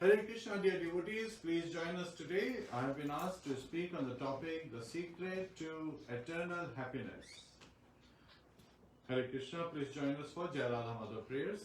Hare Krishna, dear devotees, please join us today. I have been asked to speak on the topic, the secret to eternal happiness. Hare Krishna, please join us for Jai Radha Madhava prayers.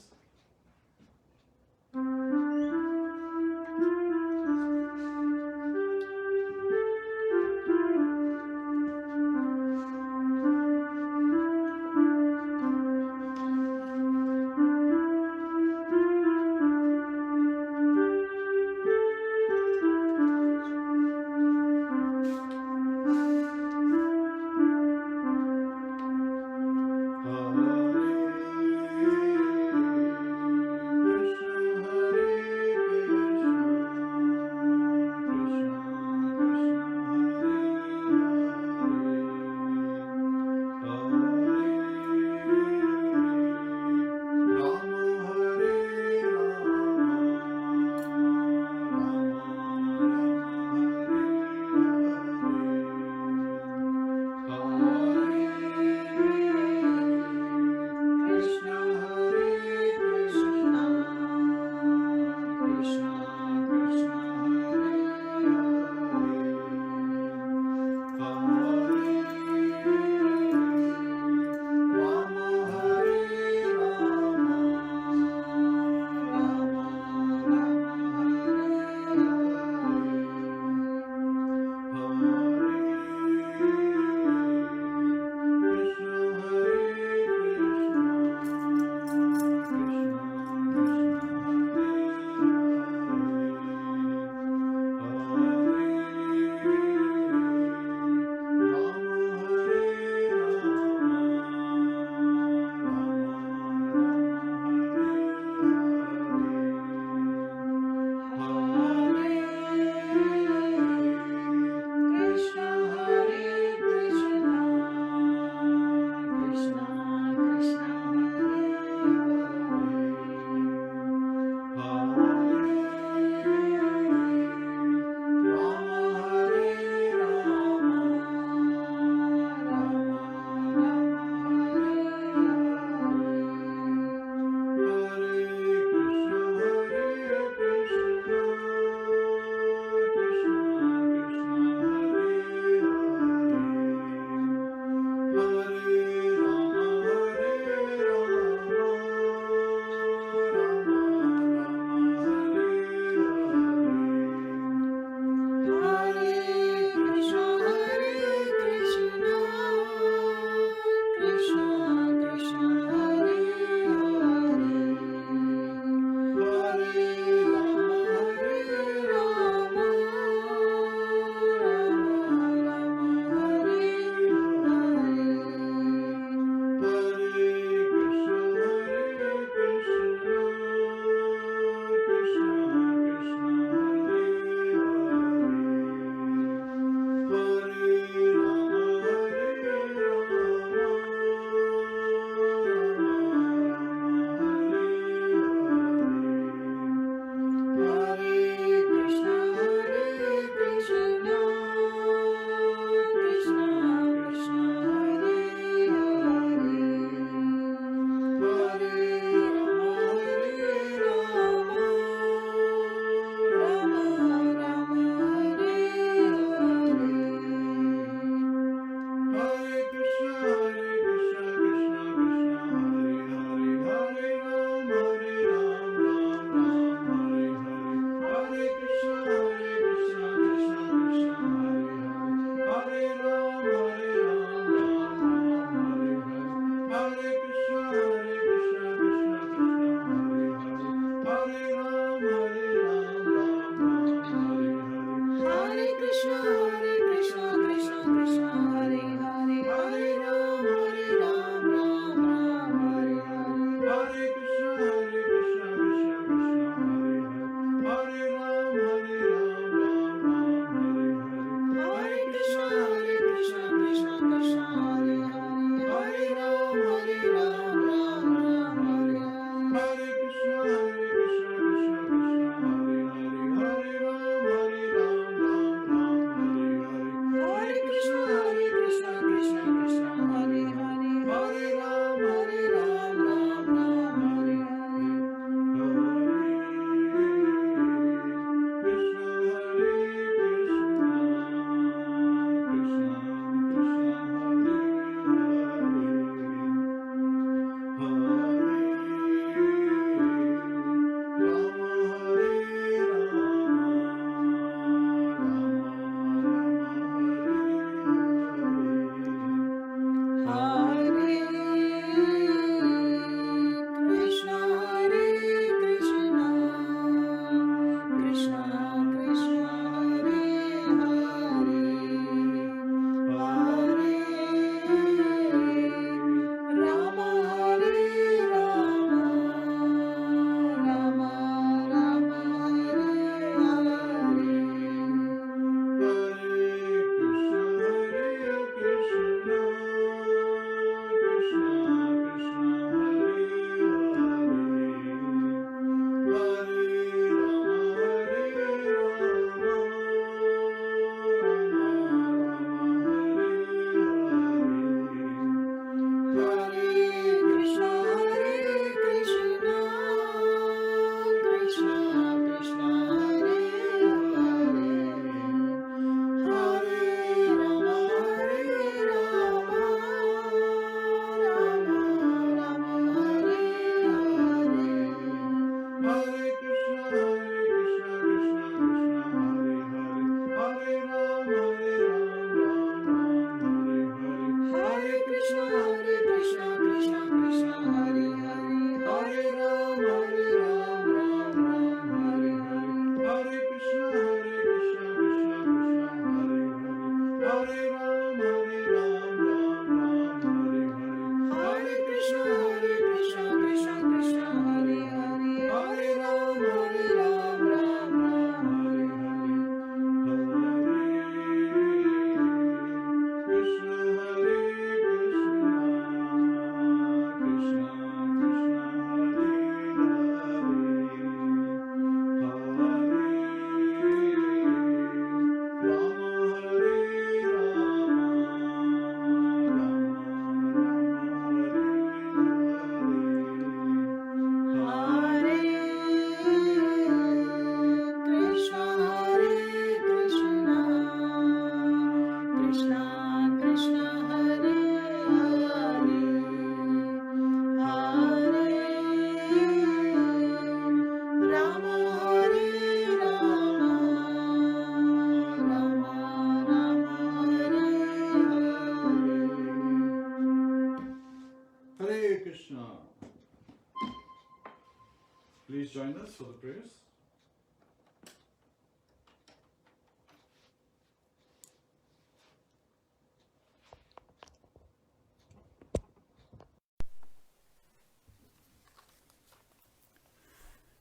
for the prayers.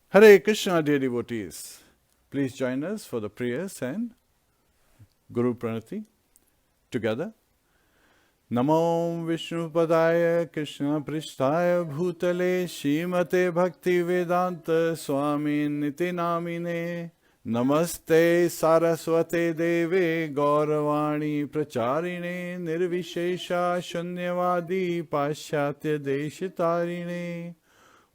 Hare Krishna, dear devotees. Please join us for the prayers and Guru Pranati together. Namo Vishnupadaya Krishna Prishtaya Bhutale Shrimate Bhakti Vedanta Swami Niti Namine Namaste Saraswate Deve Gauravani Pracharine Nirvishesha Shunyavadi Paschatya Deshitarine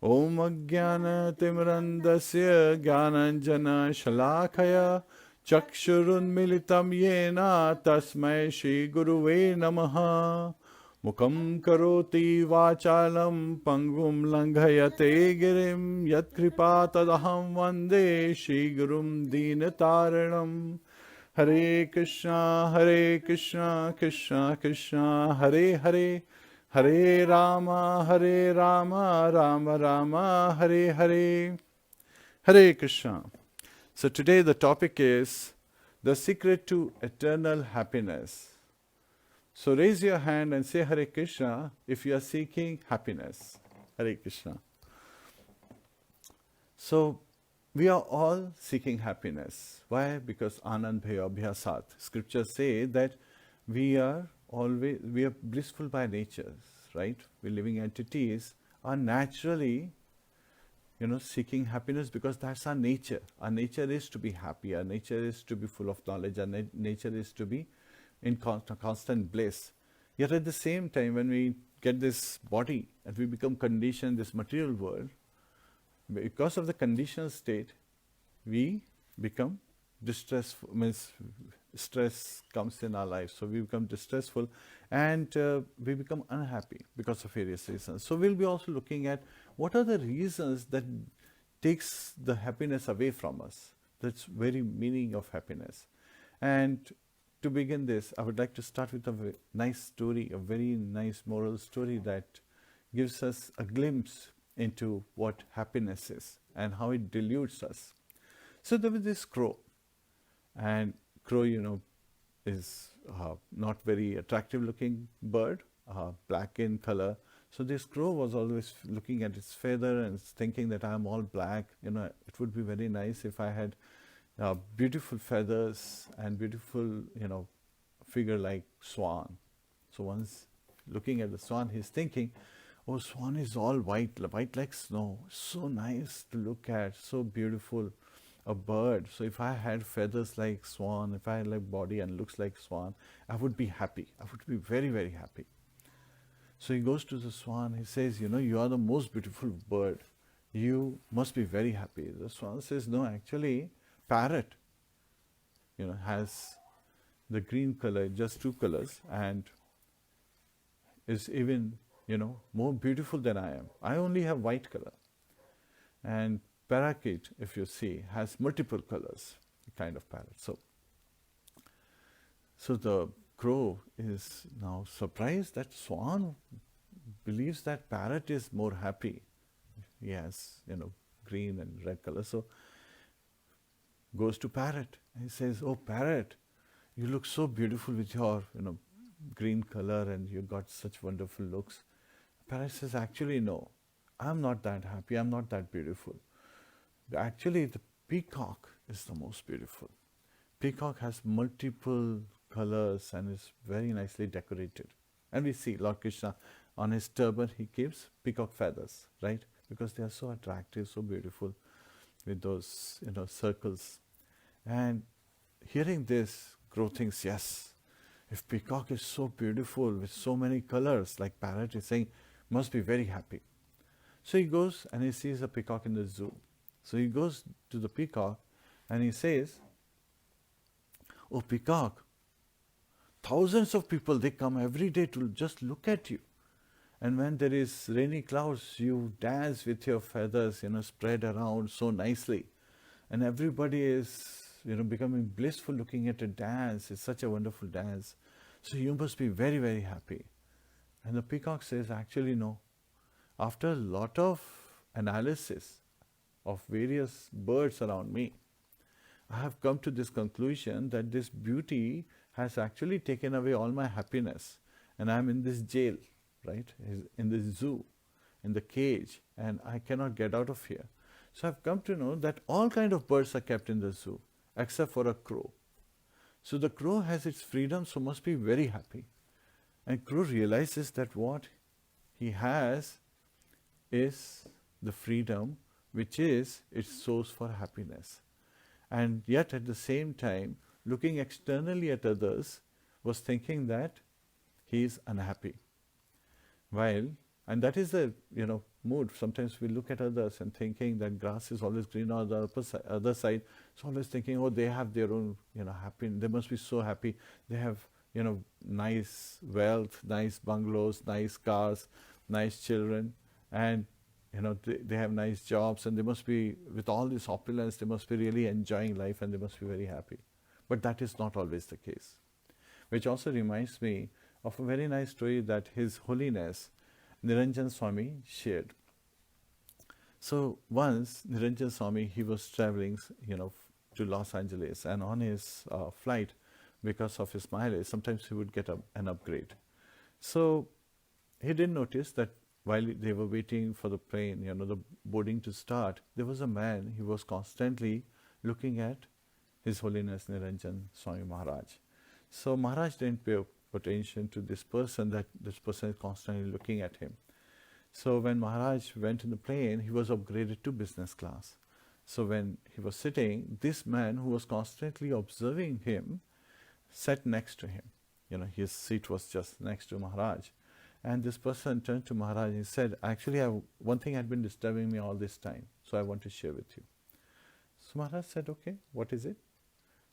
Om Ajnana Timrandasya Gyananjana Shalakaya Chakshurunmilitam Yena Tasmai Shri Guruve Namaha Mukam Karoti Vachalam Pangum Langhayate Girim Yat Kripa Tadaham Vande Shri Gurum Deenataranam Hare Krishna Krishna Krishna Hare Hare Hare Rama, Rama Rama, Hare Hare. Hare Krishna. So today the topic is the secret to eternal happiness. So raise your hand and say Hare Krishna if you are seeking happiness. Hare Krishna. So we are all seeking happiness. Why? Because Anand Bhaya Abhyasat. Scriptures say that we are blissful by nature, right? We living entities are naturally, seeking happiness because that's our nature. Our nature is to be happy. Our nature is to be full of knowledge. Our nature is to be in constant bliss. Yet at the same time, when we get this body and we become conditioned in this material world, because of the conditional state, we become distressful, means stress comes in our life. So we become distressful and we become unhappy because of various reasons. So we'll be also looking at what are the reasons that takes the happiness away from us. That's very meaning of happiness. And to begin this, I would like to start with a nice story, a very nice moral story that gives us a glimpse into what happiness is and how it deludes us. So there was this crow, and crow, is not very attractive looking bird, black in color. So this crow was always looking at its feather and thinking that I'm all black. It would be very nice if I had beautiful feathers and beautiful, figure like swan. So once looking at the swan, he's thinking, oh, swan is all white like snow. So nice to look at, so beautiful. A bird. So if I had feathers like swan, if I had like body and looks like swan, I would be happy. I would be very, very happy. So he goes to the swan. He says, you are the most beautiful bird. You must be very happy. The swan says, no, actually, parrot, has the green color, just two colors, and is even, more beautiful than I am. I only have white color. And parakeet, if you see, has multiple colors, kind of parrot. So the crow is now surprised that swan believes that parrot is more happy. He has, green and red color. So goes to parrot. He says, oh, parrot, you look so beautiful with your, green color and you got such wonderful looks. Parrot says, actually, no, I'm not that happy. I'm not that beautiful. Actually, the peacock is the most beautiful. Peacock has multiple colors and is very nicely decorated. And we see Lord Krishna, on his turban, he keeps peacock feathers, right? Because they are so attractive, so beautiful with those, circles. And hearing this, crow thinks, yes, if peacock is so beautiful with so many colors, like parrot is saying, must be very happy. So he goes and he sees a peacock in the zoo. So he goes to the peacock and he says, oh, peacock, thousands of people, they come every day to just look at you. And when there is rainy clouds, you dance with your feathers, spread around so nicely. And everybody is, becoming blissful looking at a dance. It's such a wonderful dance. So you must be very, very happy. And the peacock says, actually, no. After a lot of analysis, of various birds around me, I have come to this conclusion that this beauty has actually taken away all my happiness, and I am in this jail, right? In this zoo, in the cage, and I cannot get out of here. So I've come to know that all kind of birds are kept in the zoo, except for a crow. So the crow has its freedom, so must be very happy. And crow realizes that what he has is the freedom, which is its source for happiness. And yet at the same time, looking externally at others, was thinking that he is unhappy. And that is the mood. Sometimes we look at others and thinking that grass is always green on the other side. So always thinking, oh, they have their own happy. They must be so happy. They have nice wealth, nice bungalows, nice cars, nice children, and they have nice jobs, and they must be, with all this opulence, they must be really enjoying life, and they must be very happy. But that is not always the case. Which also reminds me of a very nice story that His Holiness Niranjan Swami shared. So once Niranjan Swami, he was traveling, to Los Angeles, and on his flight, because of his mileage, sometimes he would get an upgrade. So he didn't notice that while they were waiting for the plane, the boarding to start, there was a man, he was constantly looking at His Holiness Niranjan Swami Maharaj. So Maharaj didn't pay attention to this person, that this person is constantly looking at him. So when Maharaj went in the plane, he was upgraded to business class. So when he was sitting, this man who was constantly observing him sat next to him. His seat was just next to Maharaj. And this person turned to Maharaj and said, actually, one thing had been disturbing me all this time, so I want to share with you. So Maharaj said, okay, what is it?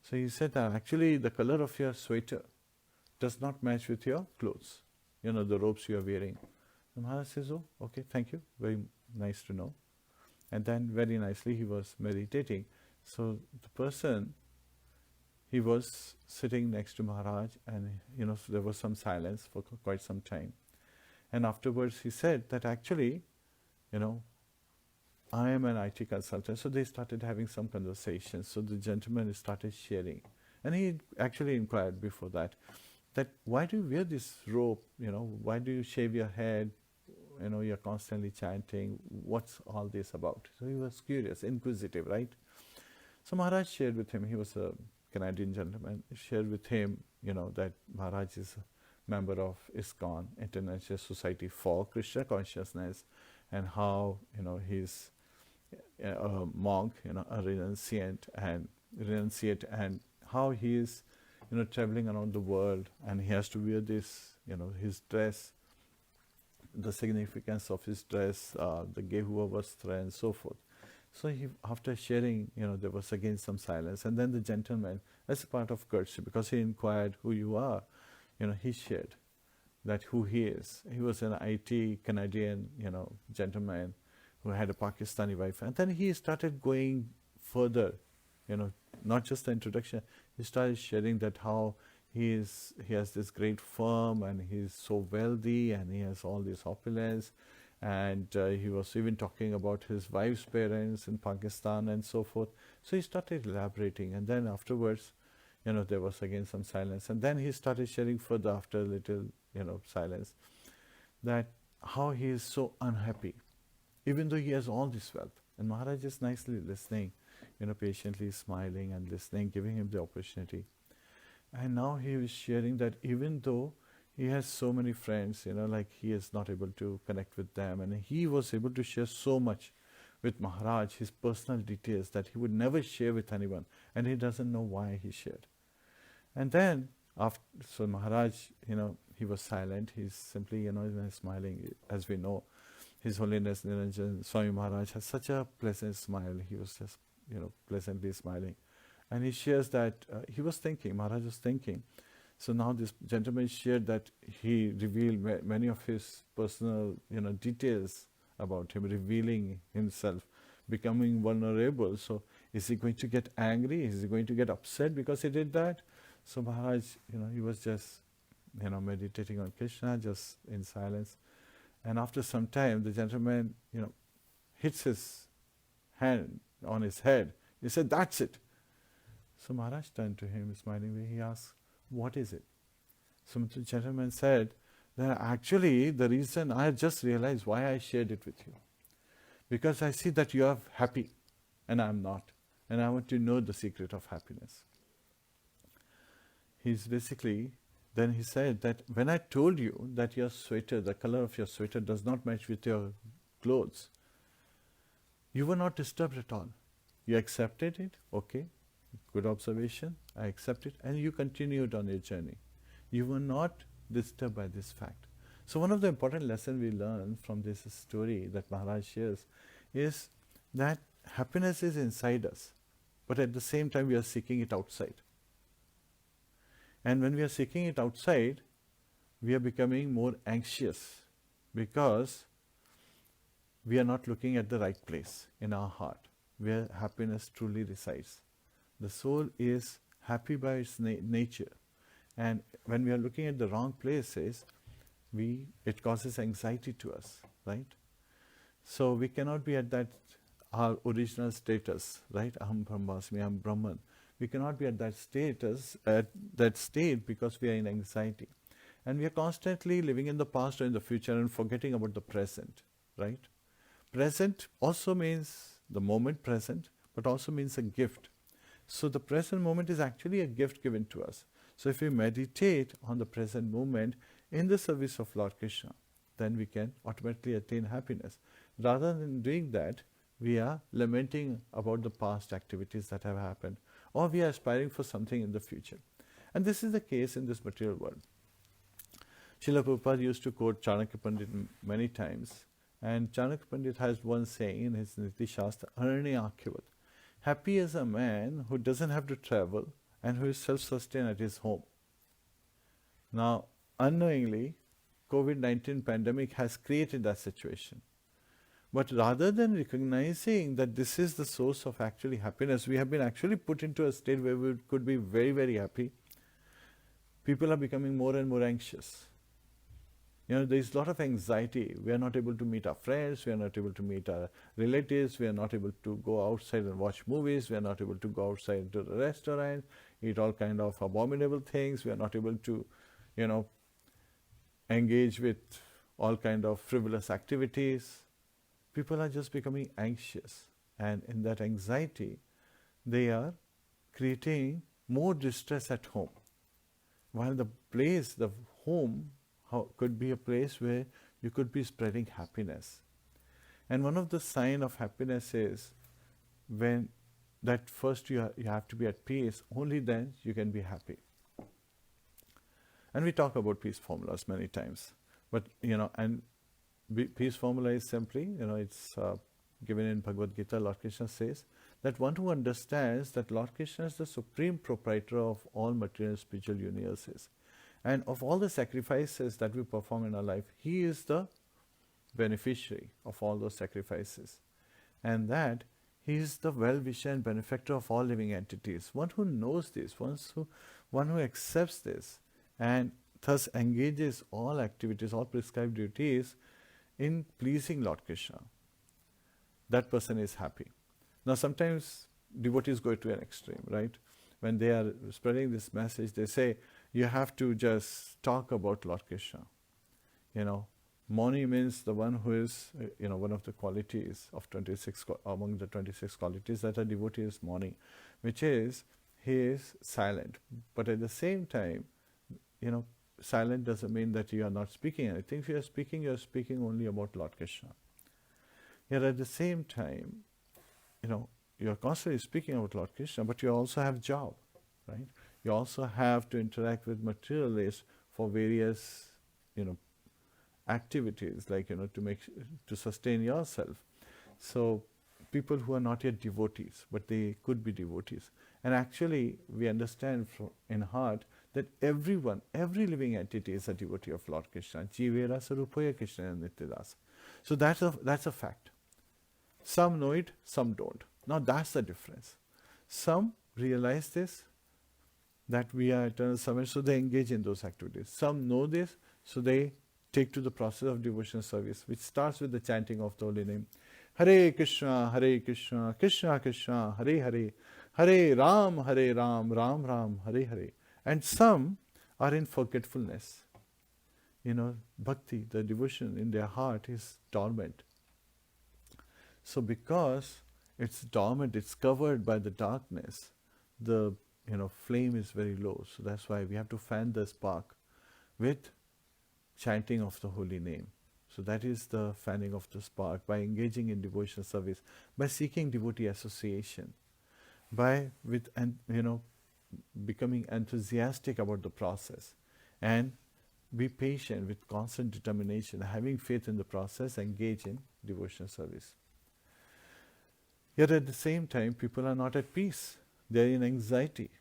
So he said, actually, the color of your sweater does not match with your clothes, the robes you are wearing. And Maharaj says, oh, okay, thank you, very nice to know. And then very nicely he was meditating. So the person, he was sitting next to Maharaj, and there was some silence for quite some time. And afterwards he said that actually, I am an IT consultant. So they started having some conversations. So the gentleman started sharing. And he actually inquired before that why do you wear this robe? Why do you shave your head? You're constantly chanting. What's all this about? So he was curious, inquisitive, right? So Maharaj shared with him, he was a Canadian gentleman, shared with him, that Maharaj is member of ISKCON, International Society for Kṛṣṇa Consciousness, and how he's a monk, a renunciate, and how he is traveling around the world, and he has to wear this, his dress, the significance of his dress, the Gehuva Vastra, and so forth. So he, after sharing, there was again some silence, and then the gentleman, as a part of courtesy, because he inquired who you are, he shared that who he is. He was an IT Canadian, gentleman who had a Pakistani wife. And then he started going further, not just the introduction. He started sharing that how he has this great firm, and he's so wealthy, and he has all this opulence. And he was even talking about his wife's parents in Pakistan and so forth. So he started elaborating, and then afterwards, there was again some silence. And then he started sharing further after a little, silence, that how he is so unhappy, even though he has all this wealth. And Maharaj is nicely listening, patiently smiling and listening, giving him the opportunity. And now he is sharing that even though he has so many friends, like he is not able to connect with them, and he was able to share so much with Maharaj, his personal details that he would never share with anyone, and he doesn't know why he shared. And then, so Maharaj, he was silent. He's simply, smiling. As we know, His Holiness Niranjan Swami Maharaj has such a pleasant smile. He was just, pleasantly smiling. And he shares that he was thinking, Maharaj was thinking. So now this gentleman shared that he revealed many of his personal, details about him, revealing himself, becoming vulnerable. So is he going to get angry? Is he going to get upset because he did that? So Maharaj, he was just, meditating on Kṛṣṇa, just in silence. And after some time, the gentleman, hits his hand on his head. He said, "That's it." So Maharaj turned to him, smiling way. He asked, "What is it?" So the gentleman said, that actually the reason I just realized why I shared it with you. Because I see that you are happy and I am not. And I want to know the secret of happiness. Then he said that when I told you that your sweater, the color of your sweater does not match with your clothes, you were not disturbed at all. You accepted it, okay, good observation, I accept it, and you continued on your journey. You were not disturbed by this fact. So one of the important lessons we learn from this story that Maharaj shares is that happiness is inside us, but at the same time we are seeking it outside. And when we are seeking it outside, we are becoming more anxious because we are not looking at the right place in our heart where happiness truly resides. The soul is happy by its nature, and when we are looking at the wrong places, it causes anxiety to us, right? So we cannot be at that our original status, right? Aham Brahmasmi, Aham Brahman. We cannot be at that state because we are in anxiety. And we are constantly living in the past or in the future and forgetting about the present, right? Present also means the moment present, but also means a gift. So the present moment is actually a gift given to us. So if we meditate on the present moment in the service of Lord Kṛṣṇa, then we can automatically attain happiness. Rather than doing that, we are lamenting about the past activities that have happened, or we are aspiring for something in the future. And this is the case in this material world. Srila Prabhupada used to quote Chanakya Pandit many times, and Chanakya Pandit has one saying in his Niti Shastra, Arane Akhivat. Happy is a man who doesn't have to travel and who is self-sustained at his home. Now, unknowingly, COVID-19 pandemic has created that situation. But rather than recognizing that this is the source of actually happiness, we have been actually put into a state where we could be very, very happy. People are becoming more and more anxious. There is a lot of anxiety. We are not able to meet our friends, we are not able to meet our relatives, we are not able to go outside and watch movies, we are not able to go outside to the restaurant, eat all kind of abominable things, we are not able to, engage with all kind of frivolous activities. People are just becoming anxious, and in that anxiety, they are creating more distress at home. While the home, could be a place where you could be spreading happiness. And one of the signs of happiness is when that first you have to be at peace, only then you can be happy. And we talk about peace formulas many times. But, peace formula is simply, it's given in Bhagavad Gita. Lord Kṛṣṇa says that one who understands that Lord Kṛṣṇa is the supreme proprietor of all material and spiritual universes, and of all the sacrifices that we perform in our life, he is the beneficiary of all those sacrifices. And that he is the well-wisher and benefactor of all living entities. One who knows this, one who accepts this, and thus engages all activities, all prescribed duties in pleasing Lord Kṛṣṇa. That person is happy. Now sometimes devotees go to an extreme, right? When they are spreading this message, they say, you have to just talk about Lord Kṛṣṇa. Mani means the one who is, one of the qualities of 26, among the 26 qualities that a devotee is Mani, which is, he is silent. But at the same time, silent doesn't mean that you are not speaking anything. If you are speaking only about Lord Kṛṣṇa. Yet at the same time, you are constantly speaking about Lord Kṛṣṇa, but you also have job, right? You also have to interact with materialists for various, activities, like, to sustain yourself. So people who are not yet devotees, but they could be devotees. And actually, we understand in heart that everyone, every living entity is a devotee of Lord Kṛṣṇa. Jivera sarupaya Kṛṣṇa nityadasa. So that's a fact. Some know it, some don't. Now that's the difference. Some realize this, that we are eternal servants, so they engage in those activities. Some know this, so they take to the process of devotional service, which starts with the chanting of the holy name. Hare Kṛṣṇa, Krishna Krishna, Hare Hare, Hare Ram, Ram Ram, Hare Hare. And some are in forgetfulness. Bhakti, the devotion in their heart is dormant. So because it's dormant, it's covered by the darkness, the flame is very low. So that's why we have to fan the spark with chanting of the holy name. So that is the fanning of the spark, by engaging in devotional service, by seeking devotee association, by becoming enthusiastic about the process, and be patient with constant determination, having faith in the process, engage in devotional service. Yet at the same time, people are not at peace. They are in anxiety.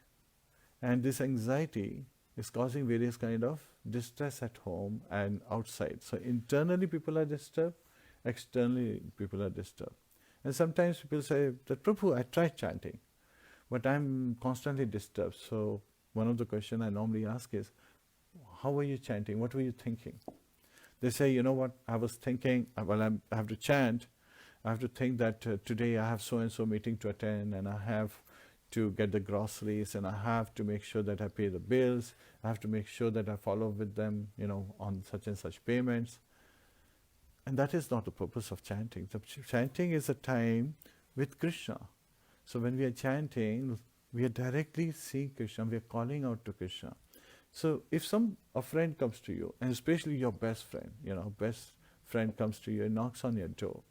And this anxiety is causing various kind of distress at home and outside. So internally people are disturbed, externally people are disturbed. And sometimes people say that, Prabhu, I tried chanting, but I'm constantly disturbed. So one of the questions I normally ask is, how were you chanting? What were you thinking? They say, you know what, I was thinking, well, I have to chant. I have to think that today I have so-and-so meeting to attend, and I have to get the groceries, and I have to make sure that I pay the bills. I have to make sure that I follow with them, on such and such payments. And that is not the purpose of chanting. The chanting is a time with Kṛṣṇa. So when we are chanting, we are directly seeing Kṛṣṇa. We are calling out to Kṛṣṇa. So if a friend comes to you, and especially your best friend, best friend comes to you and knocks on your door.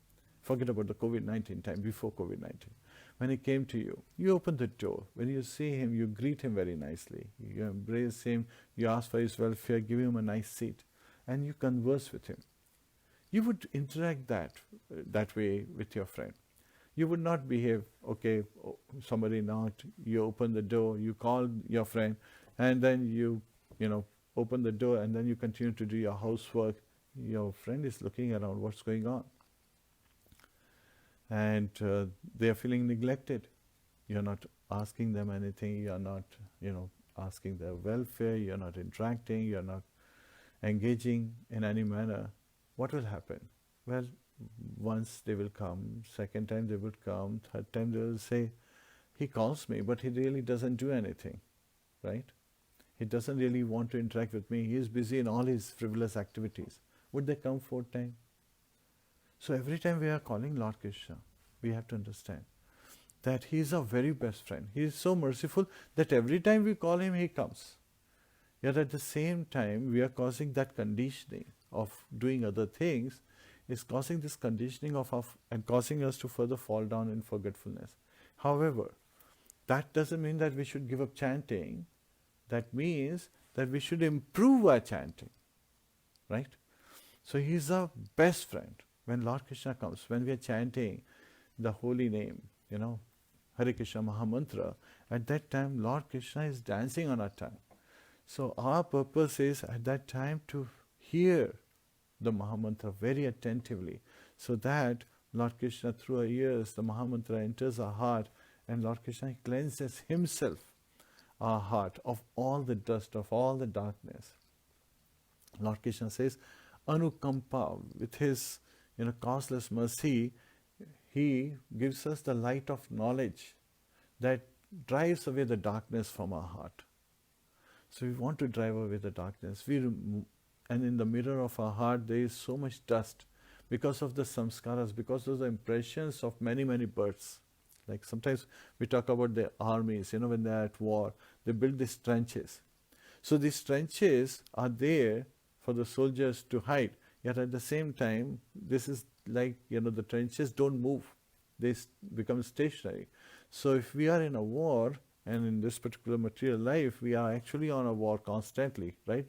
Forget about the COVID-19 time, before COVID-19. When he came to you, you open the door. When you see him, you greet him very nicely. You embrace him, you ask for his welfare, give him a nice seat, and you converse with him. You would interact that way with your friend. You would not behave, okay, somebody knocked, you open the door, you call your friend, and then you open the door, and then you continue to do your housework. Your friend is looking around, what's going on? And they are feeling neglected. You're not asking them anything, you're not, asking their welfare, you're not interacting, you're not engaging in any manner. What will happen? Well, once they will come, second time they will come, third time they will say, he calls me, but he really doesn't do anything, right? He doesn't really want to interact with me. He is busy in all his frivolous activities. Would they come fourth time? So every time we are calling Lord Kṛṣṇa, we have to understand that he is our very best friend. He is so merciful that every time we call him, he comes. Yet at the same time, we are causing that conditioning of doing other things, is causing this conditioning and causing us to further fall down in forgetfulness. However, that doesn't mean that we should give up chanting. That means that we should improve our chanting, right? So he is our best friend. When Lord Kṛṣṇa comes, when we are chanting the holy name, Hare Krishna Mahamantra, at that time Lord Kṛṣṇa is dancing on our tongue. So our purpose is at that time to hear the Mahamantra very attentively, so that Lord Kṛṣṇa, through our ears, the Mahamantra enters our heart, and Lord Kṛṣṇa cleanses himself, our heart, of all the dust, of all the darkness. Lord Kṛṣṇa says, Anukampa, with his causeless mercy, he gives us the light of knowledge that drives away the darkness from our heart. So we want to drive away the darkness. And in the mirror of our heart, there is so much dust because of the samskaras, because of the impressions of many, many births. Like sometimes we talk about the armies, when they are at war, they build these trenches. So these trenches are there for the soldiers to hide. Yet at the same time, this is like, the trenches don't move. They become stationary. So if we are in a war, and in this particular material life, we are actually on a war constantly, right?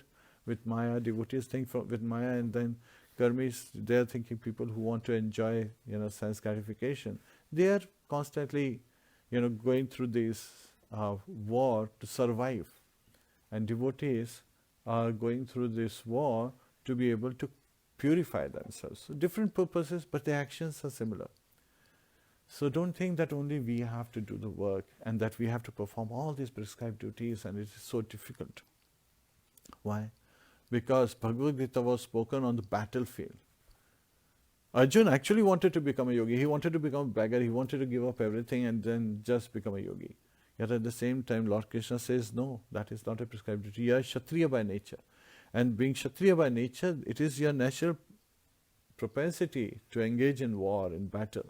With Maya, devotees think with Maya, and then karmis, they are thinking people who want to enjoy, sense gratification. They are constantly, going through this war to survive. And devotees are going through this war to be able to purify themselves. So different purposes, but the actions are similar. So don't think that only we have to do the work and that we have to perform all these prescribed duties and it is so difficult. Why? Because Bhagavad Gita was spoken on the battlefield. Arjuna actually wanted to become a yogi. He wanted to become a beggar. He wanted to give up everything and then just become a yogi. Yet at the same time, Lord Krishna says, no, that is not a prescribed duty. You are Kshatriya by nature. And being Kshatriya by nature, it is your natural propensity to engage in war, in battle.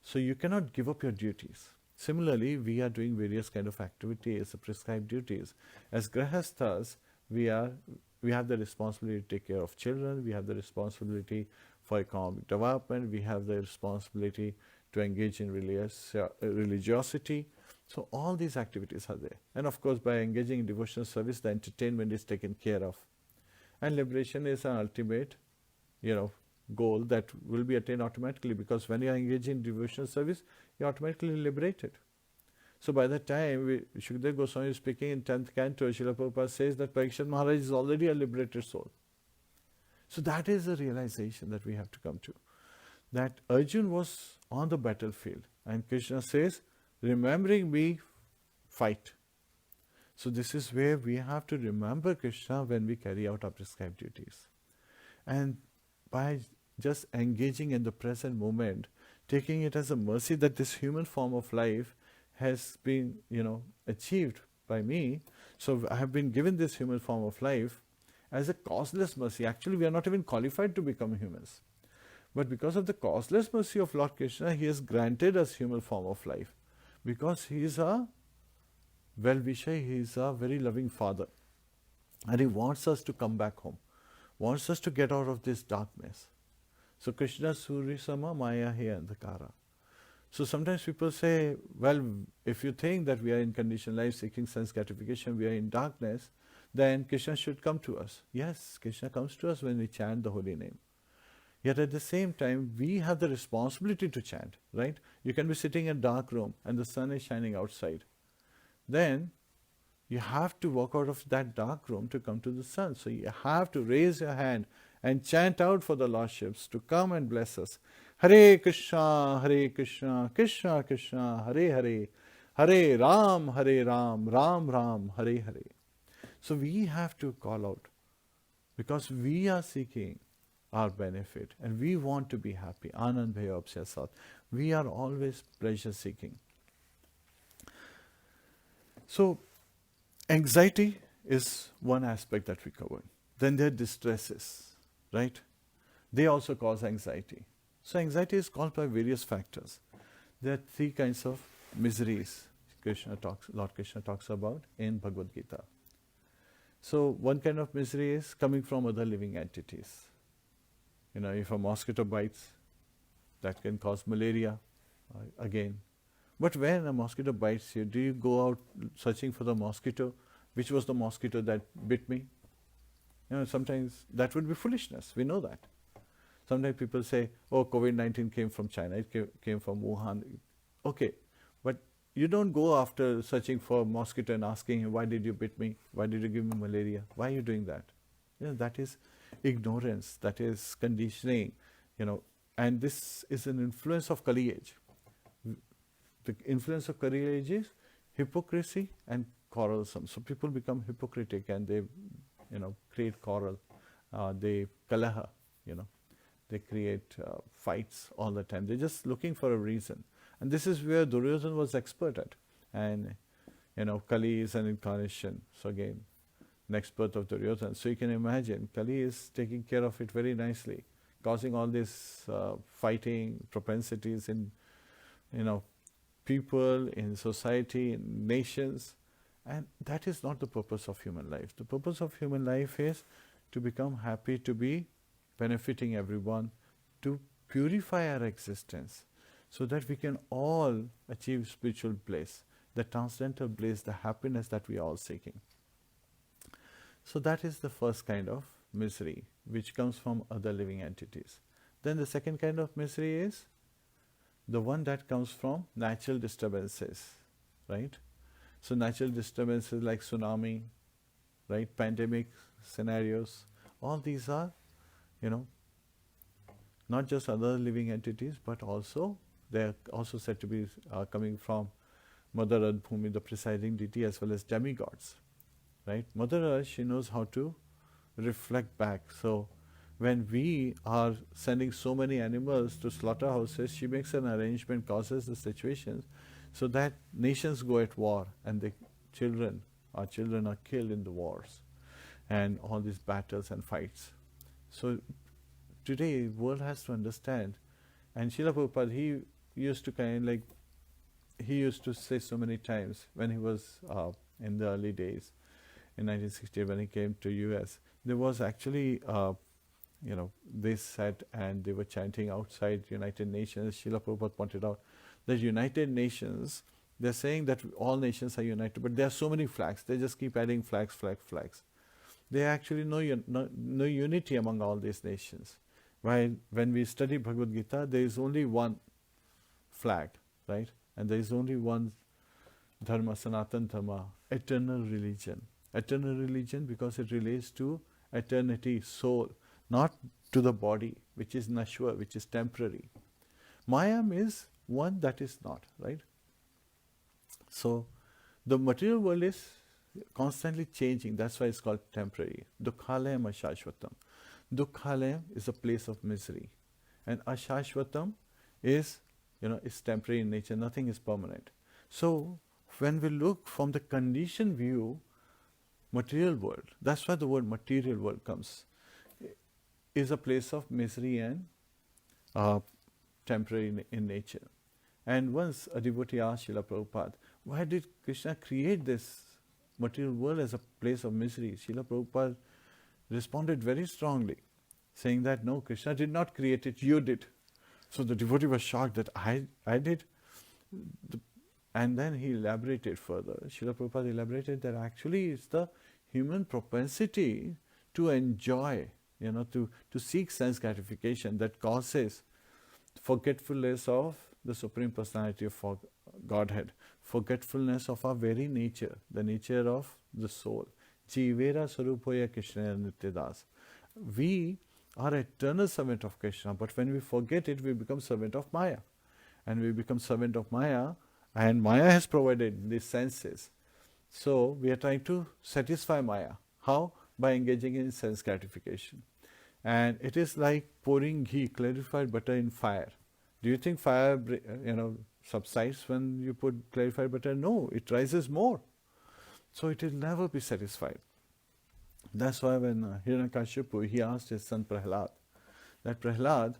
So you cannot give up your duties. Similarly, we are doing various kind of activities, prescribed duties. As grahasthas, we have the responsibility to take care of children, we have the responsibility for economic development, we have the responsibility to engage in religiosity. So all these activities are there. And of course, by engaging in devotional service, the entertainment is taken care of. And liberation is an ultimate, goal that will be attained automatically, because when you are engaged in devotional service, you are automatically liberated. So by the time Shukdev Goswami is speaking in 10th canto, Srila Prabhupada says that Parikshit Maharaj is already a liberated soul. So that is the realization that we have to come to. That Arjuna was on the battlefield and Krishna says, remembering me, fight. So this is where we have to remember Krishna when we carry out our prescribed duties. And by just engaging in the present moment, taking it as a mercy that this human form of life has been, achieved by me. So I have been given this human form of life as a causeless mercy. Actually, we are not even qualified to become humans. But because of the causeless mercy of Lord Krishna, He has granted us human form of life. Because He is a well-wisher, He is a very loving Father. And He wants us to come back home, wants us to get out of this darkness. So Krishna Suri Sama Maya He Andhakara. So sometimes people say, well, if you think that we are in conditioned life seeking sense gratification, we are in darkness, then Krishna should come to us. Yes, Krishna comes to us when we chant the holy name. Yet at the same time, we have the responsibility to chant, right? You can be sitting in a dark room and the sun is shining outside. Then you have to walk out of that dark room to come to the sun. So you have to raise your hand and chant out for the Lordships to come and bless us. Hare Kṛṣṇa, Krishna Krishna, Hare Hare, Hare Ram, Ram Ram, Hare Hare. So we have to call out because we are seeking our benefit and we want to be happy. Anand Bhaya Apsyasat. We are always pleasure seeking. So anxiety is one aspect that we covered. Then there are distresses, right? They also cause anxiety. So anxiety is caused by various factors. There are three kinds of miseries Lord Krishna talks about in Bhagavad Gita. So one kind of misery is coming from other living entities. If a mosquito bites, that can cause malaria again. But when a mosquito bites you, do you go out searching for the mosquito? Which was the mosquito that bit me? Sometimes that would be foolishness. We know that. Sometimes people say, oh, COVID-19 came from China. It came from Wuhan. Okay, but you don't go after searching for mosquito and asking him, why did you bit me? Why did you give me malaria? Why are you doing that? That is ignorance. That is conditioning. And this is an influence of Kali age. The influence of Kali age is hypocrisy and quarrelsome. So people become hypocritic and they, create quarrel. They kalaha, They create fights all the time. They're just looking for a reason. And this is where Duryodhana was expert at. And, Kali is an incarnation. So again, an expert of Duryodhana. So you can imagine, Kali is taking care of it very nicely, causing all these fighting propensities in, people, in society, in nations. And that is not the purpose of human life. The purpose of human life is to become happy, to be benefiting everyone, to purify our existence so that we can all achieve spiritual bliss, the transcendental bliss, the happiness that we are all seeking. So that is the first kind of misery which comes from other living entities. Then the second kind of misery is the one that comes from natural disturbances, right? So natural disturbances like tsunami, right, pandemic scenarios, all these are, not just other living entities, but also they are also said to be coming from Mother Earth Bhumi, the presiding deity, as well as demigods, right? Mother Earth, she knows how to reflect back. So when we are sending so many animals to slaughterhouses, she makes an arrangement, causes the situations, so that nations go at war and our children are killed in the wars and all these battles and fights. So today, world has to understand, and Srila Prabhupada, he used to say so many times when he was in the early days, in 1960 when he came to US, there was actually, they sat and they were chanting outside United Nations. Srila Prabhupada pointed out that United Nations, they're saying that all nations are united, but there are so many flags, they just keep adding flags. There are actually no unity among all these nations. While when we study Bhagavad Gita, there is only one flag, right? And there is only one dharma, Sanatana Dharma, eternal religion. Eternal religion because it relates to eternity, soul, not to the body, which is nashwa, which is temporary. Mayam is one that is not, right? So the material world is constantly changing. That's why it's called temporary. Dukhalayam ashashvatam. Dukhalayam is a place of misery, and ashashvatam is temporary in nature. Nothing is permanent. So when we look from the conditioned view, material world, that's why the word material world comes, is a place of misery and temporary in nature. And once a devotee asked Srila Prabhupada, why did Krishna create this material world as a place of misery? Srila Prabhupada responded very strongly, saying that no, Krishna did not create it, you did. So the devotee was shocked that I did. And then he elaborated further. Srila Prabhupada elaborated that actually it's the human propensity to enjoy, to seek sense gratification that causes forgetfulness of the Supreme Personality of Godhead, forgetfulness of our very nature, the nature of the soul. Jivera Sarupoya Krishna Nityadas. We are eternal servant of Krishna, but when we forget it, we become servant of Maya. And we become servant of Maya, and Maya has provided these senses. So we are trying to satisfy Maya. How? By engaging in sense gratification. And it is like pouring ghee, clarified butter in fire. Do you think fire, subsides when you put clarified butter? No, it rises more. So it will never be satisfied. That's why when Hiranyakashipu, he asked his son Prahlad, that Prahlad,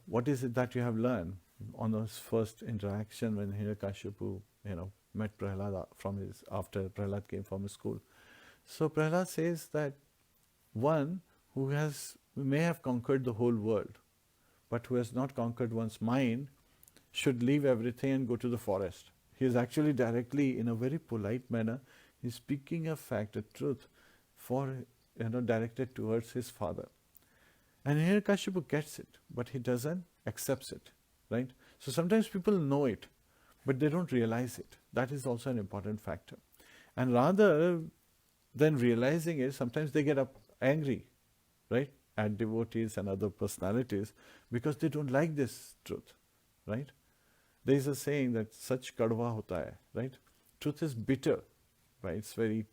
what is it that you have learned on his first interaction when Hiranyakashipu, met Prahlad after Prahlad came from his school. So Prahlad says that one who may have conquered the whole world, but who has not conquered one's mind, should leave everything and go to the forest. He is actually directly, in a very polite manner, he is speaking a fact, a truth, directed towards his father. And Hiranyakashipu gets it, but he doesn't accept it, right? So sometimes people know it, but they don't realize it. That is also an important factor. And rather than realizing it, sometimes they get angry, right, at devotees and other personalities because they don't like this truth, right? There is a saying that such kadwa hota hai, right? Truth is bitter, right? It's very,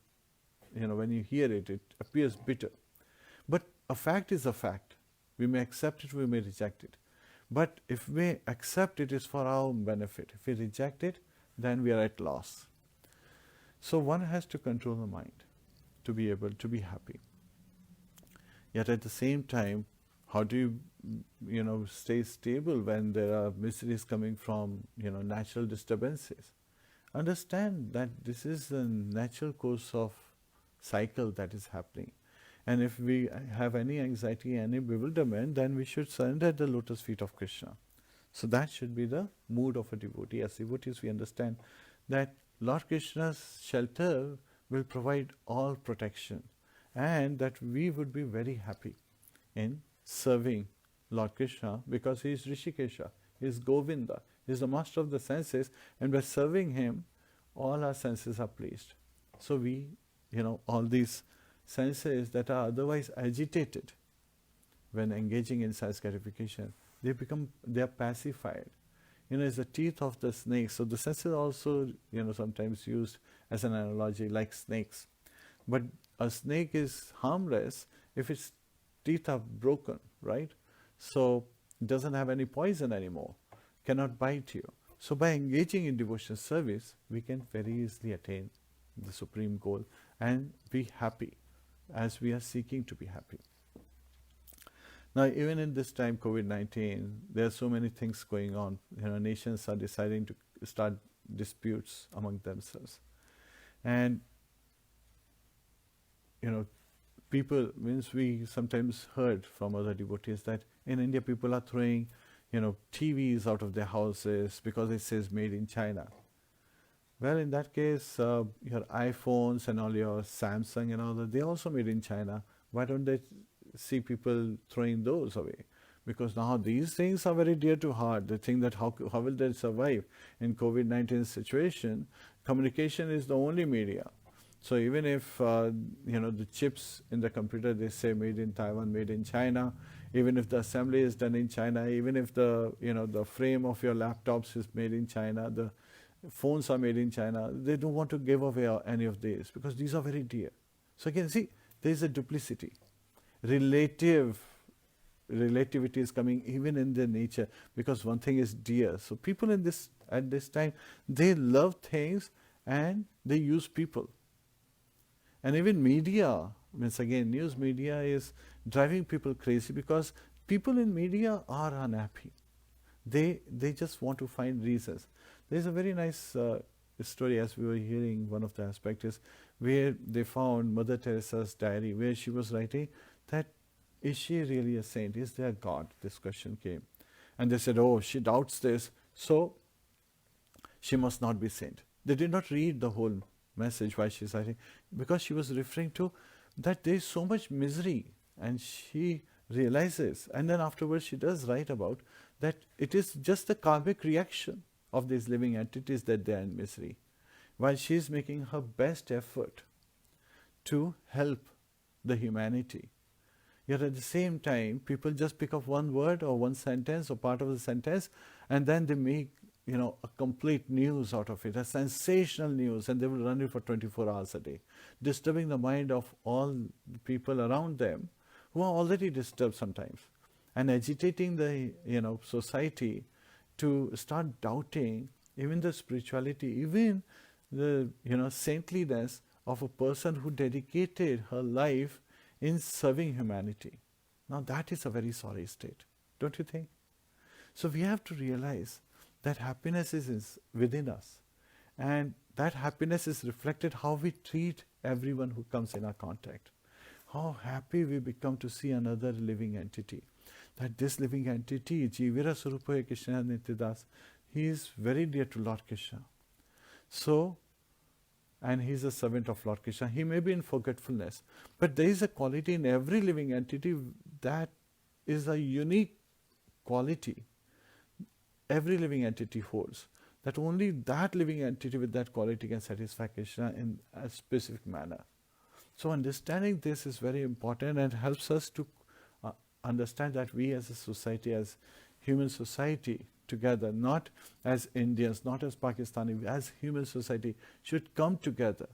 when you hear it, it appears bitter. But a fact is a fact. We may accept it, we may reject it. But if we accept it, it's for our benefit. If we reject it, then we are at loss. So one has to control the mind to be able to be happy. Yet at the same time, how do you, stay stable when there are miseries coming from, natural disturbances? Understand that this is a natural course of cycle that is happening. And if we have any anxiety, any bewilderment, then we should surrender at the lotus feet of Krishna. So that should be the mood of a devotee. As devotees, we understand that Lord Krishna's shelter will provide all protection, and that we would be very happy in serving Lord Krishna because he is Rishikesha, he is Govinda, he is the master of the senses, and by serving him, all our senses are pleased. So we, all these senses that are otherwise agitated when engaging in sense gratification, they are pacified. It's the teeth of the snake. So the senses are also, sometimes used as an analogy like snakes. But a snake is harmless if its teeth are broken, right? So it doesn't have any poison anymore, cannot bite you. So by engaging in devotional service, we can very easily attain the supreme goal and be happy as we are seeking to be happy. Now, even in this time, COVID-19, there are so many things going on. Nations are deciding to start disputes among themselves. And, people, means we sometimes heard from other devotees that in India people are throwing, TVs out of their houses because it says made in China. Well, in that case, your iPhones and all your Samsung and all that, they're also made in China. Why don't they see people throwing those away? Because now these things are very dear to heart. They think that how will they survive in COVID-19 situation? Communication is the only media. So even if, the chips in the computer, they say made in Taiwan, made in China, even if the assembly is done in China, even if the, the frame of your laptops is made in China, the phones are made in China, they don't want to give away any of these because these are very dear. So again, see, there is a duplicity. Relativity is coming even in their nature because one thing is dear. So people at this time, they love things and they use people. And even media, means again, news media is driving people crazy because people in media are unhappy. They just want to find reasons. There's a very nice story, as we were hearing, one of the aspects is where they found Mother Teresa's diary, where she was writing that, is she really a saint? Is there a God? This question came. And they said, oh, she doubts this, so she must not be saint. They did not read the whole message why she's writing, because she was referring to that there is so much misery, and she realizes, and then afterwards she does write about that it is just the karmic reaction of these living entities that they are in misery, while she is making her best effort to help the humanity. Yet at the same time, people just pick up one word or one sentence or part of the sentence, and then they make a complete news out of it, a sensational news, and they will run it for 24 hours a day, disturbing the mind of all the people around them who are already disturbed sometimes, and agitating the society to start doubting even the spirituality, even the saintliness of a person who dedicated her life in serving humanity. Now that is a very sorry state, don't you think? So we have to realize that happiness is within us, and that happiness is reflected how we treat everyone who comes in our contact. How happy we become to see another living entity. That this living entity, Jivira Swarupa Kṛṣṇa Nityadas, he is very dear to Lord Kṛṣṇa. So, and he is a servant of Lord Kṛṣṇa. He may be in forgetfulness, but there is a quality in every living entity that is a unique quality. Every living entity holds, that only that living entity with that quality can satisfy Kṛṣṇa in a specific manner. So understanding this is very important and helps us to understand that we as a society, as human society together, not as Indians, not as Pakistani, as human society, should come together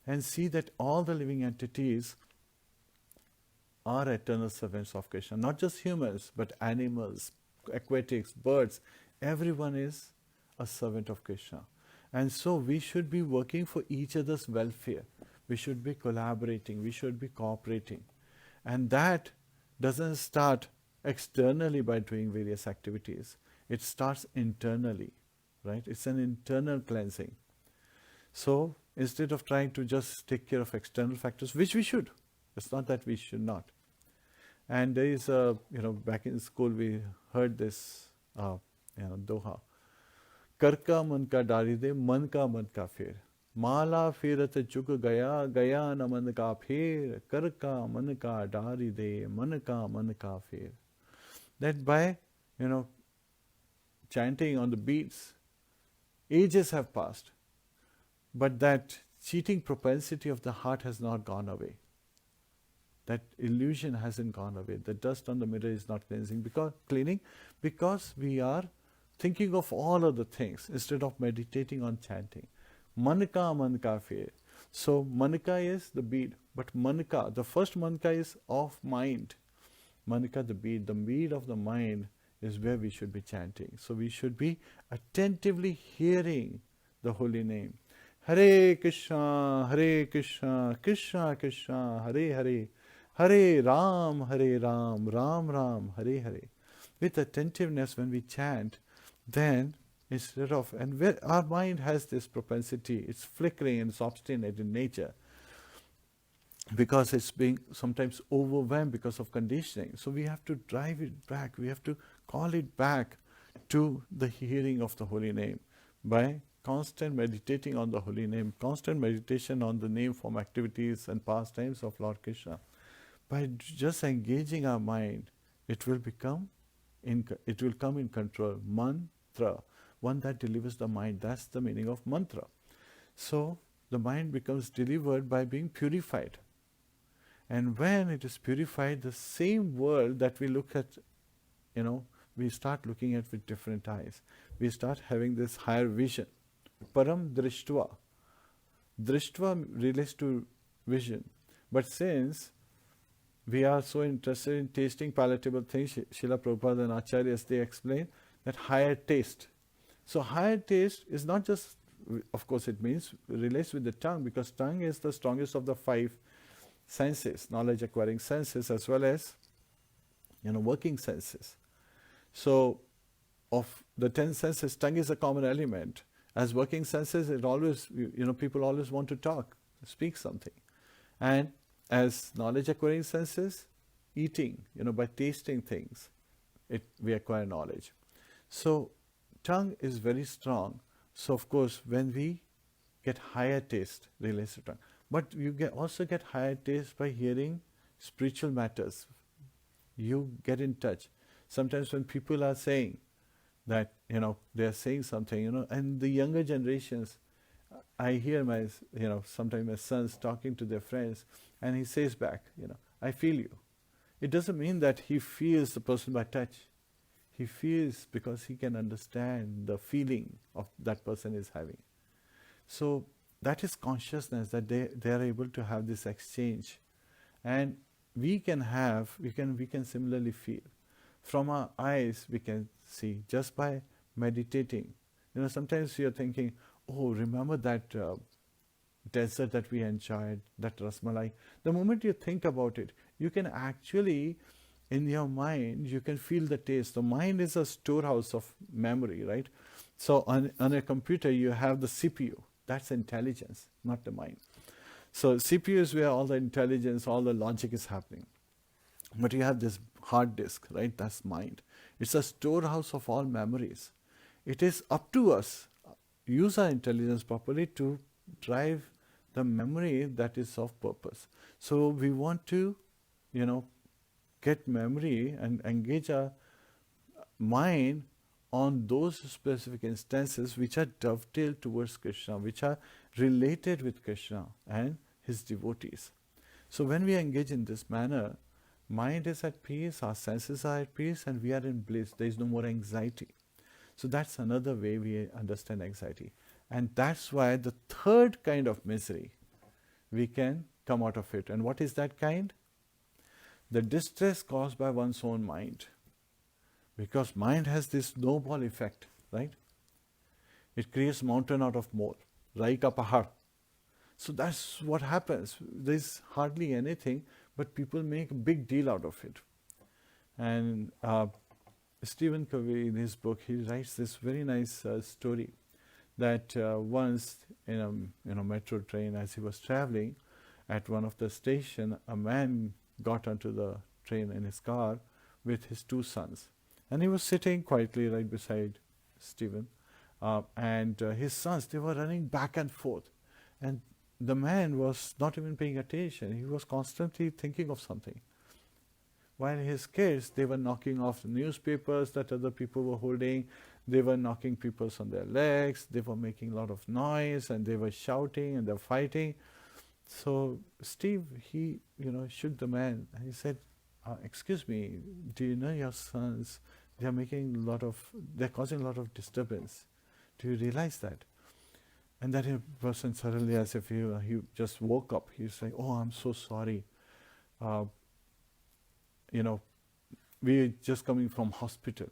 and see that all the living entities are eternal servants of Kṛṣṇa. Not just humans, but animals, aquatics, birds. Everyone is a servant of Kṛṣṇa. And so we should be working for each other's welfare. We should be collaborating. We should be cooperating. And that doesn't start externally by doing various activities. It starts internally, right? It's an internal cleansing. So instead of trying to just take care of external factors, which we should, it's not that we should not. And there is a, back in school we heard this, दोहा, कर का मन का डारी दे, मन का फेर, माला फेरत चुक गया, गया न मन का फेर, कर का मन का डारी दे, मन का फेर. That by, chanting on the beats, ages have passed, but that cheating propensity of the heart has not gone away. That illusion hasn't gone away. The dust on the mirror is not cleaning because we are thinking of all other things instead of meditating on chanting. Manka fe. So manka is the bead, but manka, the first manka is of mind. Manika, the beat of the mind is where we should be chanting. So we should be attentively hearing the holy name. Hare Kṛṣṇa, Hare Kṛṣṇa, Kṛṣṇa Kṛṣṇa, Hare Hare, Hare Ram, Hare Ram, Ram Ram, Hare Hare. With attentiveness when we chant, then instead of, and where our mind has this propensity, it's flickering and it's obstinate in nature, because it's being sometimes overwhelmed because of conditioning. So we have to drive it back, we have to call it back to the hearing of the holy name by constant meditating on the holy name, constant meditation on the name, form, activities and pastimes of Lord Krishna. By just engaging our mind, it will come in control. Mantra, one that delivers the mind. That's the meaning of mantra. So the mind becomes delivered by being purified. And when it is purified, the same world that we look at, we start looking at with different eyes. We start having this higher vision. Param drishtva. Drishtva relates to vision. But since we are so interested in tasting palatable things, Srila Prabhupada and Acharyas, they explain that higher taste. So higher taste is not just, of course it relates with the tongue, because tongue is the strongest of the 5 senses, knowledge acquiring senses, as well as working senses. So of the 10 senses, tongue is a common element. As working senses, it always, people always want to talk, speak something. And as knowledge acquiring senses, eating, by tasting things, we acquire knowledge. So tongue is very strong. So of course, when we get higher taste relates to tongue. But you also get higher taste by hearing spiritual matters. You get in touch. Sometimes when people are saying that, they are saying something, and the younger generations, I hear sometimes my sons talking to their friends, and he says back, I feel you. It doesn't mean that he feels the person by touch. He feels because he can understand the feeling of that person is having. So that is consciousness, that they are able to have this exchange. And we can similarly feel. From our eyes we can see just by meditating. Sometimes you're thinking, oh, remember that dessert that we enjoyed, that rasmalai. The moment you think about it, you can actually, in your mind, you can feel the taste. The mind is a storehouse of memory, right? So on a computer, you have the CPU. That's intelligence, not the mind. So CPU is where all the intelligence, all the logic is happening. But you have this hard disk, right? That's mind. It's a storehouse of all memories. It is up to us, use our intelligence properly to drive the memory that is of purpose. So we want to, get memory and engage our mind on those specific instances which are dovetailed towards Krishna, which are related with Krishna and his devotees. So when we engage in this manner, mind is at peace, our senses are at peace, and we are in bliss. There is no more anxiety. So that's another way we understand anxiety. And that's why the third kind of misery, we can come out of it. And what is that kind? The distress caused by one's own mind. Because mind has this snowball effect, right? It creates mountain out of mole, Raika Pahar. So that's what happens. There's hardly anything, but people make a big deal out of it. And Stephen Covey, in his book, he writes this very nice story that once in a metro train, as he was traveling, at one of the station, a man got onto the train in his car with his 2 sons. And he was sitting quietly right beside Stephen. And his sons, they were running back and forth. And the man was not even paying attention. He was constantly thinking of something. While his kids, they were knocking off the newspapers that other people were holding. They were knocking people on their legs. They were making a lot of noise, and they were shouting and they were fighting. So Steve, he, shook the man, and he said, excuse me, do you know your sons, they're causing a lot of disturbance. Do you realize that? And that person suddenly, as if he just woke up, he's like, oh, I'm so sorry. we just coming from hospital.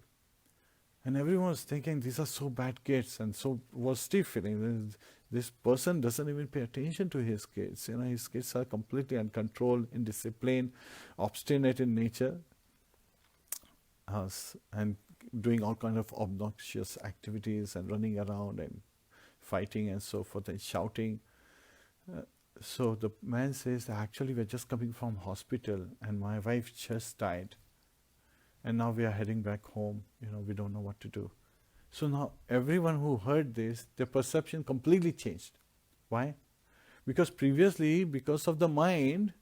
And everyone was thinking, these are so bad kids, and so was Steve feeling. This person doesn't even pay attention to his kids. His kids are completely uncontrolled, indisciplined, obstinate in nature, and doing all kind of obnoxious activities and running around and fighting and so forth and shouting. So the man says, actually we're just coming from hospital and my wife just died. And now we are heading back home. We don't know what to do. So now everyone who heard this, their perception completely changed. Why? Because previously, because of the mind,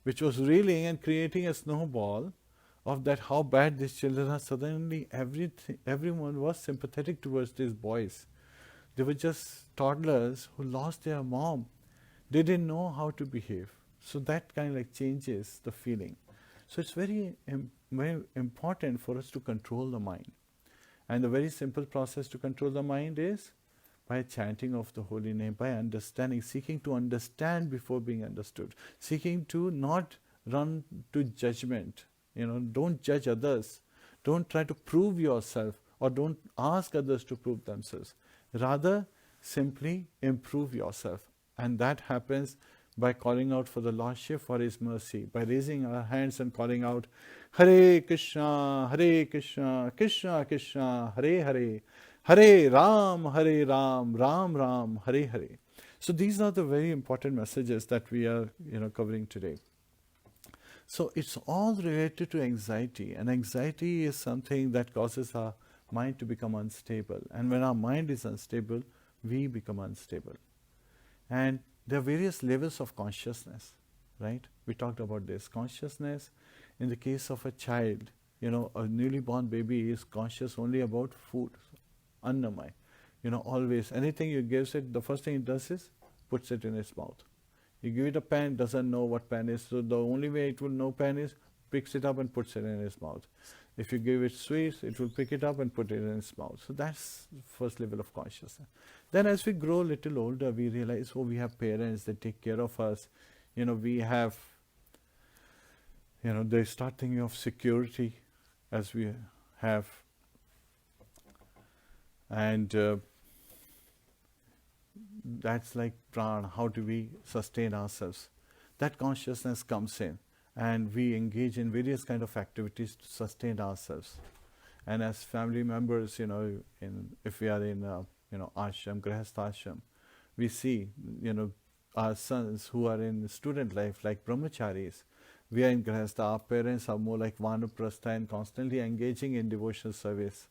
which was reeling and creating a snowball of that how bad these children are, suddenly everyone was sympathetic towards these boys. They were just toddlers who lost their mom. They didn't know how to behave. So that kind of changes the feeling. So it's very important for us to control the mind. And the very simple process to control the mind is by chanting of the holy name, by understanding, seeking to understand before being understood, seeking to not run to judgment. Don't judge others. Don't try to prove yourself, or don't ask others to prove themselves. Rather, simply improve yourself. And that happens by calling out for the Lordship, for His mercy, by raising our hands and calling out, Hare Kṛṣṇa, Hare Kṛṣṇa, Kṛṣṇa Kṛṣṇa, Hare Hare, Hare Rāma, Hare Rāma, Rāma Rāma, Hare Hare. So these are the very important messages that we are covering today. So it's all related to anxiety, and anxiety is something that causes our mind to become unstable. And when our mind is unstable, we become unstable. And there are various levels of consciousness, right? We talked about this. Consciousness, in the case of a child, a newly born baby is conscious only about food, annamai. Always, anything you give it, the first thing it does is puts it in its mouth. You give it a pen, doesn't know what pen is, so the only way it will know pen is picks it up and puts it in its mouth. If you give it sweets, it will pick it up and put it in its mouth. So that's first level of consciousness. Then as we grow a little older, we realize, we have parents that take care of us. We have, they start thinking of security as we have. And that's like prana. How do we sustain ourselves? That consciousness comes in. And we engage in various kind of activities to sustain ourselves. And as family members, if we are in ashram, grihastha ashram, we see, our sons who are in student life like brahmacharis. We are in grihastha. Our parents are more like vanaprastha and constantly engaging in devotional service,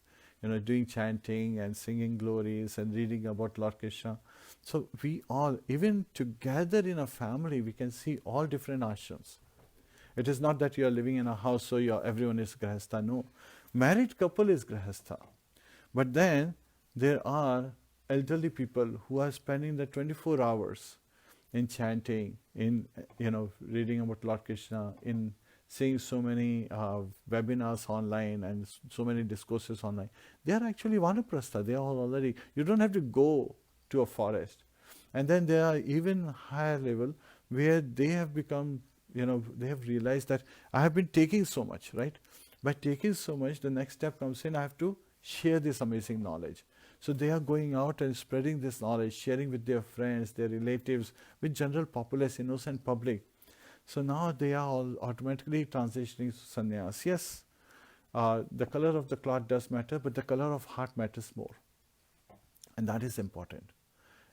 doing chanting and singing glories and reading about Lord Kṛṣṇa. So we all, even together in a family, we can see all different ashrams. It is not that you are living in a house, so everyone is grihastha. No. Married couple is grihastha. But then there are elderly people who are spending the 24 hours in chanting, in reading about Lord Kṛṣṇa, in seeing so many webinars online and so many discourses online. They are actually vanaprastha. They are all already. You don't have to go to a forest. And then there are even higher level where they have become, they have realized that I have been taking so much, right? By taking so much, the next step comes in, I have to share this amazing knowledge. So they are going out and spreading this knowledge, sharing with their friends, their relatives, with general populace, innocent public. So now they are all automatically transitioning to sannyas. Yes, the color of the cloth does matter, but the color of heart matters more. And that is important.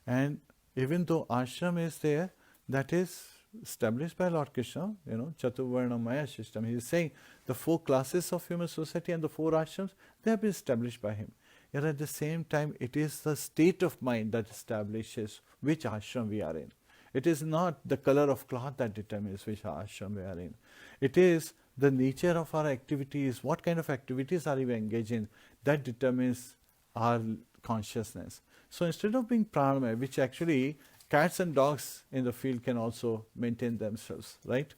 And even though ashram is there, that is established by Lord Kṛṣṇa, Chaturvarna Maya system. He is saying the 4 classes of human society and the 4 ashrams, they have been established by him. Yet at the same time, it is the state of mind that establishes which ashram we are in. It is not the color of cloth that determines which ashram we are in. It is the nature of our activities, what kind of activities are we engaged in, that determines our consciousness. So instead of being pranamaya, which actually cats and dogs in the field can also maintain themselves, right?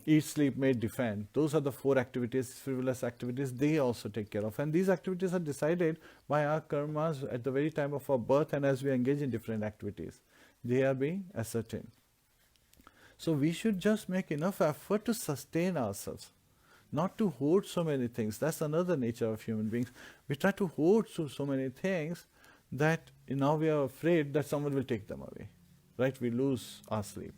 Eat, sleep, mate, defend. Those are the 4 activities, frivolous activities, they also take care of. And these activities are decided by our karmas at the very time of our birth and as we engage in different activities. They are being ascertained. So we should just make enough effort to sustain ourselves. not to hoard so many things. That's another nature of human beings. We try to hoard so many things that now we are afraid that someone will take them away, right? We lose our sleep.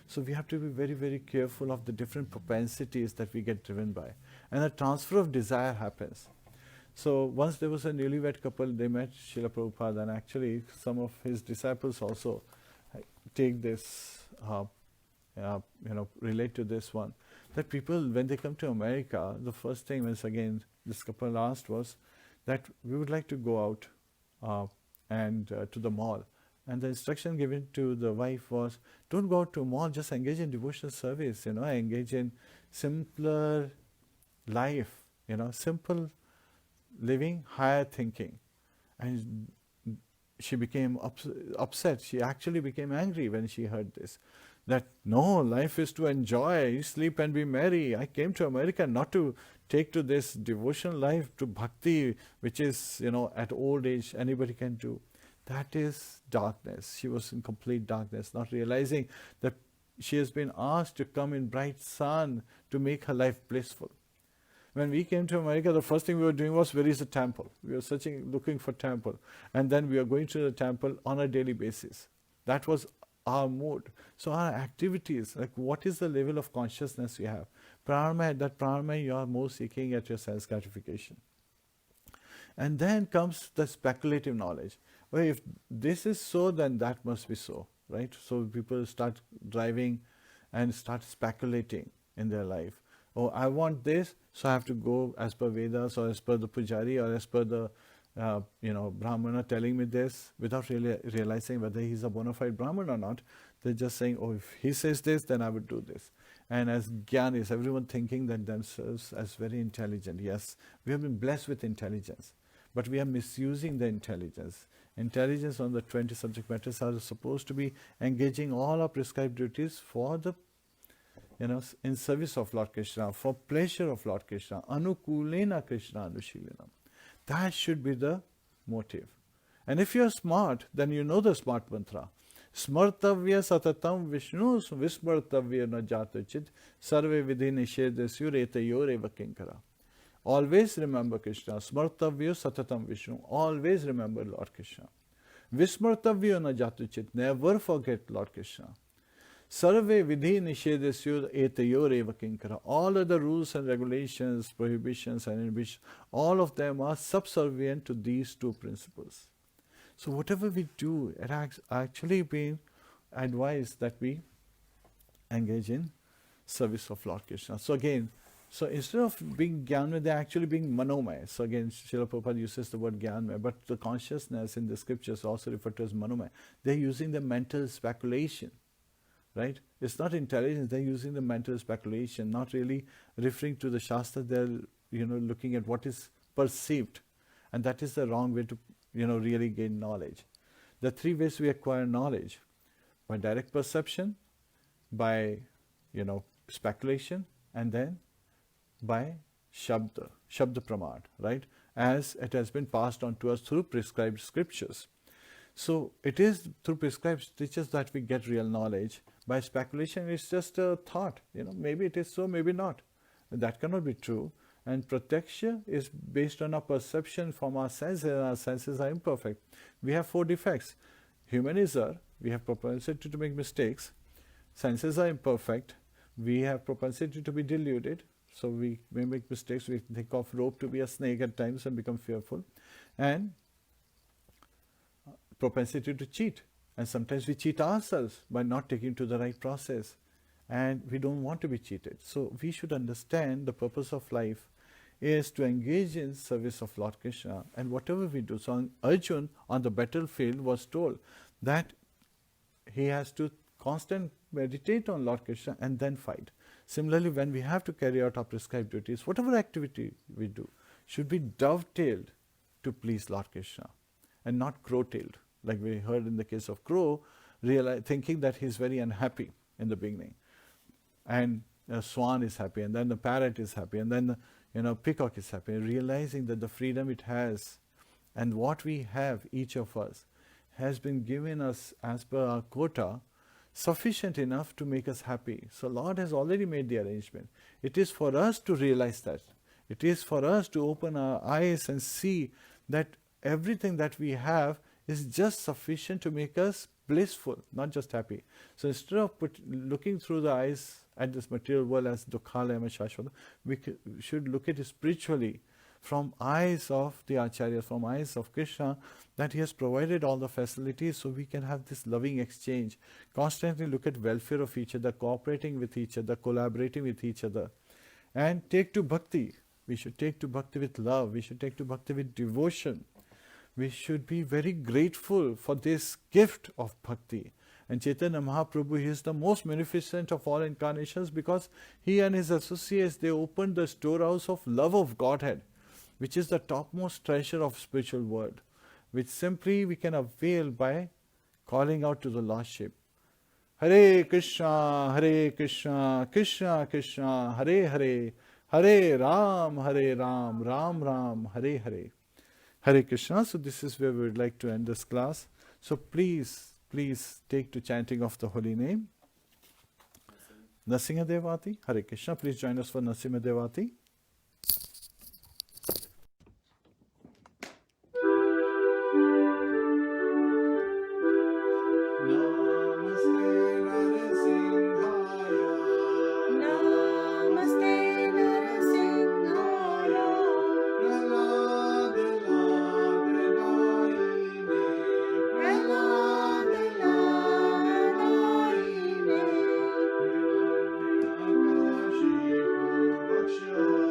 So we have to be very, very careful of the different propensities that we get driven by. And a transfer of desire happens. So once there was a newlywed couple, they met Srila Prabhupada, and actually some of his disciples also take this, relate to this one. That people, when they come to America, the first thing was, again, this couple asked was that we would like to go out and to the mall. And the instruction given to the wife was, don't go out to a mall, just engage in devotional service, engage in simpler life, simple living, higher thinking. And she became upset. She actually became angry when she heard this. That, no, life is to enjoy, sleep and be merry. I came to America not to take to this devotional life, to bhakti, which is, at old age, anybody can do. That is darkness. She was in complete darkness, not realizing that she has been asked to come in bright sun to make her life blissful. When we came to America, the first thing we were doing was, where is the temple? We were looking for temple. And then we are going to the temple on a daily basis. That was our mood. So our activities, like what is the level of consciousness we have? Pranamaya, you are more seeking at your sense gratification. And then comes the speculative knowledge. Well, if this is so, then that must be so, right? So people start driving and start speculating in their life. Oh, I want this, so I have to go as per Vedas or as per the Pujari or as per the Brahmana telling me this, without really realizing whether he's a bona fide Brahman or not. They're just saying, oh, if he says this, then I would do this. And as Gyanis, everyone thinking that themselves as very intelligent. Yes, we have been blessed with intelligence, but we are misusing the intelligence. Intelligence on the 20 subject matters are supposed to be engaging all our prescribed duties for the, in service of Lord Kṛṣṇa, for pleasure of Lord Kṛṣṇa. Anukulena Kṛṣṇa Anushīlanam. That should be the motive. And if you are smart, then you know the smart mantra. Smartavya satatam Vishnu vismartavya na jatachit sarve vidhi nishedasyu retayore vakinkara. Always remember Krishna. Smartavya satatam Vishnu. Always remember Lord Krishna. Vismartavya na jatachit. Never forget Lord Krishna. Sarve vidhi nishedasyu etayore vakinkara. All other rules and regulations, prohibitions and inhibitions, all of them are subservient to these two principles. So whatever we do, it has actually been advised that we engage in service of Lord Krishna. So again, instead of being Jnanmaya, they're actually being Manomaya. So again, Srila Prabhupada uses the word Jnanmaya, but the consciousness in the scriptures also referred to as Manomaya. They're using the mental speculation, right? It's not intelligence, they're using the mental speculation, not really referring to the Shastra. They're, looking at what is perceived. And that is the wrong way to really gain knowledge. The three ways we acquire knowledge: by direct perception, by, speculation, and then by Shabda Pramad, right? As it has been passed on to us through prescribed scriptures. So it is through prescribed scriptures that we get real knowledge. By speculation, it's just a thought. Maybe it is so, maybe not. That cannot be true. And pratyaksha is based on our perception from our senses, and our senses are imperfect. We have 4 defects. Human is err, we have propensity to make mistakes. Senses are imperfect, we have propensity to be deluded, so we may make mistakes. We think of rope to be a snake at times and become fearful. And propensity to cheat. And sometimes we cheat ourselves by not taking to the right process. And we don't want to be cheated. So we should understand the purpose of life is to engage in service of Lord Krishna, and whatever we do. So Arjun on the battlefield was told that he has to constantly meditate on Lord Krishna and then fight. Similarly, when we have to carry out our prescribed duties, whatever activity we do should be dovetailed to please Lord Krishna and not crow-tailed, like we heard in the case of crow, thinking that he is very unhappy in the beginning. And a swan is happy, and then the parrot is happy, and then peacock is happy, realizing that the freedom it has and what we have, each of us, has been given us as per our quota sufficient enough to make us happy. So Lord has already made the arrangement. It is for us to realize that. It is for us to open our eyes and see that everything that we have is just sufficient to make us blissful, not just happy. So instead of looking through the eyes at this material world as Dukhalayam Shashvata, we should look at it spiritually from eyes of the Acharyas, from eyes of Kṛṣṇa, that he has provided all the facilities so we can have this loving exchange. Constantly look at welfare of each other, cooperating with each other, collaborating with each other. And take to Bhakti. We should take to Bhakti with love. We should take to Bhakti with devotion. We should be very grateful for this gift of Bhakti. And Chaitanya Mahaprabhu, he is the most magnificent of all incarnations, because he and his associates, they opened the storehouse of love of Godhead, which is the topmost treasure of spiritual world, which simply we can avail by calling out to the Lordship. Hare Kṛṣṇa, Hare Kṛṣṇa, Kṛṣṇa Kṛṣṇa, Hare Hare, Hare Ram, Hare Ram, Ram Ram, Hare Hare. Hare Kṛṣṇa. So this is where we would like to end this class. So please take to chanting of the holy name. Nrsimha Devati. Hare Kṛṣṇa. Please join us for Nrsimha Devati. Sure.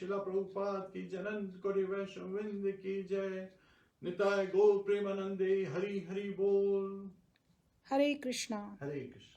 शिला प्रभुपाद की जनंत कोटि वैष्णववृंद की जय। निताय गौर प्रेमानंदे हरि हरि बोल। Hare Krishna. हरे कृष्ण।